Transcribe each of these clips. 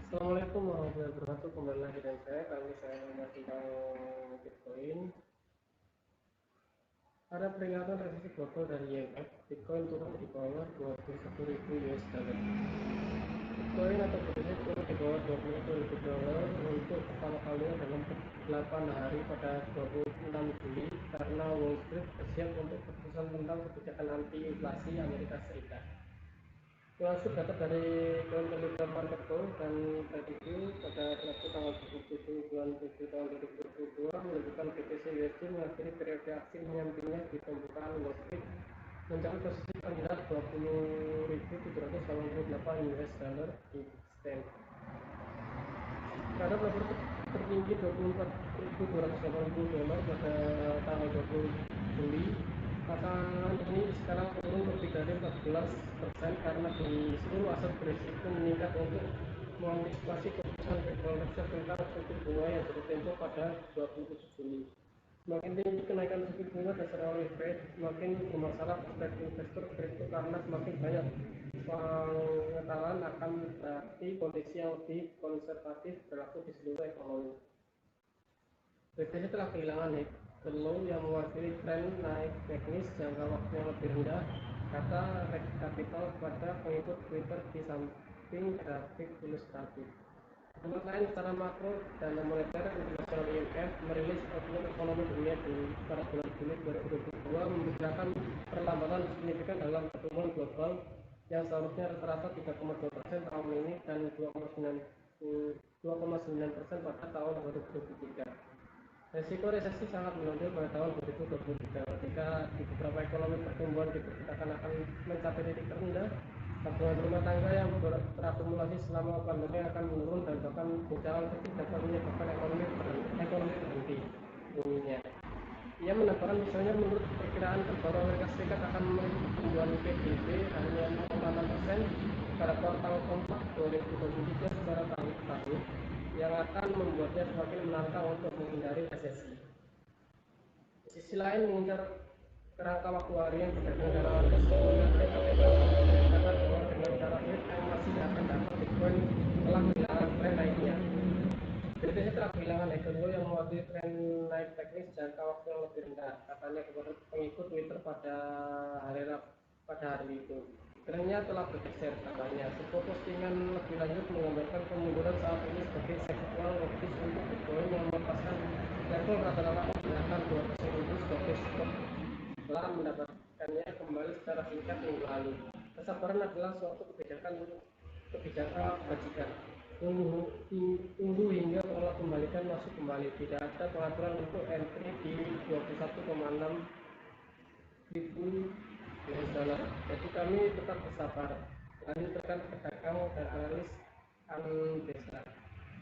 Assalamualaikum warahmatullahi wabarakatuh. Kembali lagi dengan saya. Kali saya membahas tentang Bitcoin. Ada peringatan resesi global dari IMF. Bitcoin turun di bawah 21.000 US dollar. Bitcoin atau BTC turun di bawah 21.000 dolar untuk pertama kalinya dalam 8 hari pada 26 Juli karena Wall Street bersiap untuk keputusan tentang kebijakan anti-inflasi Amerika Serikat. Masuk data dari Cointelegraph Market Pool dan TradingView pada Rabu tanggal 27 bulan 7 tahun 2022 menunjukkan BTC USD mengakhiri periode aksi menyampingnya di pembukaan Wall Street mencapai posisi terendah 20.788 US dollar di stand. Terhadap level tertinggi 24.280 dolar pada tanggal 20 Juli, pasangan ini sekarang turun lebih dari 14% karena di seluruh aset berisiko meningkat untuk mengantisipasi keputusan Federal Reserve tentang suku bunga yang jatuh tempo pada 27 Juli. Semakin tinggi kenaikan suku bunga dasar oleh Fed, semakin bermasalah perspektif investor kripto karena semakin banyak pengetahuan akan berarti kondisi yang lebih konservatif berlaku di seluruh ekonomi. BTC telah kehilangan low yang mewakili tren naik teknis jangka waktu yang lebih rendah, kata Rex Capital pada pengikut Twitter di samping grafik ilustratif. Tempat lain secara makro dan moneter, internasional IMF merilis outlook ekonomi dunia pada bulan Juli 2022 memperkirakan perlambatan signifikan dalam pertumbuhan global yang seharusnya rata-rata 3,2% tahun ini dan 2,9% pada tahun 2023. Resiko resesi sangat menonjol pada tahun 2023 ketika di beberapa ekonomi pertumbuhan diperkirakan akan mencapai titik terendah. Tabungan rumah tangga yang terakumulasi selama pandemi akan menurun dan bahkan guncangan kecil dapat menyebabkan ekonomi berhenti bunyinya. Ia menambahkan misalnya menurut perkiraan terbaru Amerika Serikat akan memiliki pertumbuhan PDB hanya 0,6% pada kuartal keempat 2023 secara tahun yang akan membuatnya semakin menantang untuk menghindari resesi. Di sisi lain, mengincar kerangka waktu harian berdasarkan resiko kata bahwa dengan cara ini yang masih akan dapat Bitcoin telah kehilangan tren naiknya. BTC telah kehilangan low yang mewakili tren naik teknis jangka waktu yang lebih rendah, katanya kepada pengikut Twitter pada hari itu. Trennya telah bergeser, katanya. Sebuah postingan lebih lanjut menggambarkan kemunduran saat ini sebagai seksual logis untuk Bitcoin yang melepaskan level rata-rata pergerakan 200.000 sebagai support setelah mendapatkannya kembali secara singkat minggu lalu. Kesabaran adalah suatu kebijakan bajikan. Tunggu hingga pola kembalikan masuk kembali. Tidak ada pengaturan untuk entry di 21,6 ribu US dollar. Jadi kami tetap bersabar. Lanjut rekan pedagang dan analis Anbesa.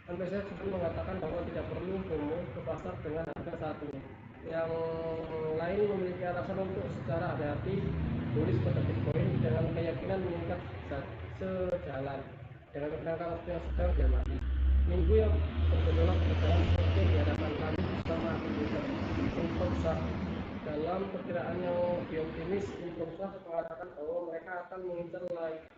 Anbesa juga mengatakan bahwa tidak perlu FOMO ke pasar dengan harga saat ini. Yang lain memiliki alasan untuk secara hati-hati bullish pada Bitcoin dengan keyakinan meningkat sejalan dengan kerangka waktu yang sedang diamati. Minggu yang bergejolak berjalan seperti di hadapan kami bersama Anbesa. Untuk dalam perkiraan yang lebih optimis, Infosys mengatakan bahwa mereka akan mengincar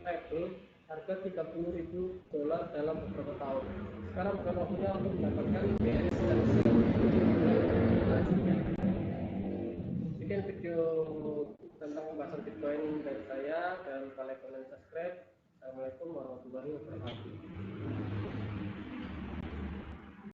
level harga 30.000 dolar dalam beberapa tahun. Sekarang bukan waktunya untuk mendapatkan bearish dan sekian video tentang pembahasan Bitcoin dari saya, dan kalian subscribe. Assalamualaikum warahmatullahi wabarakatuh.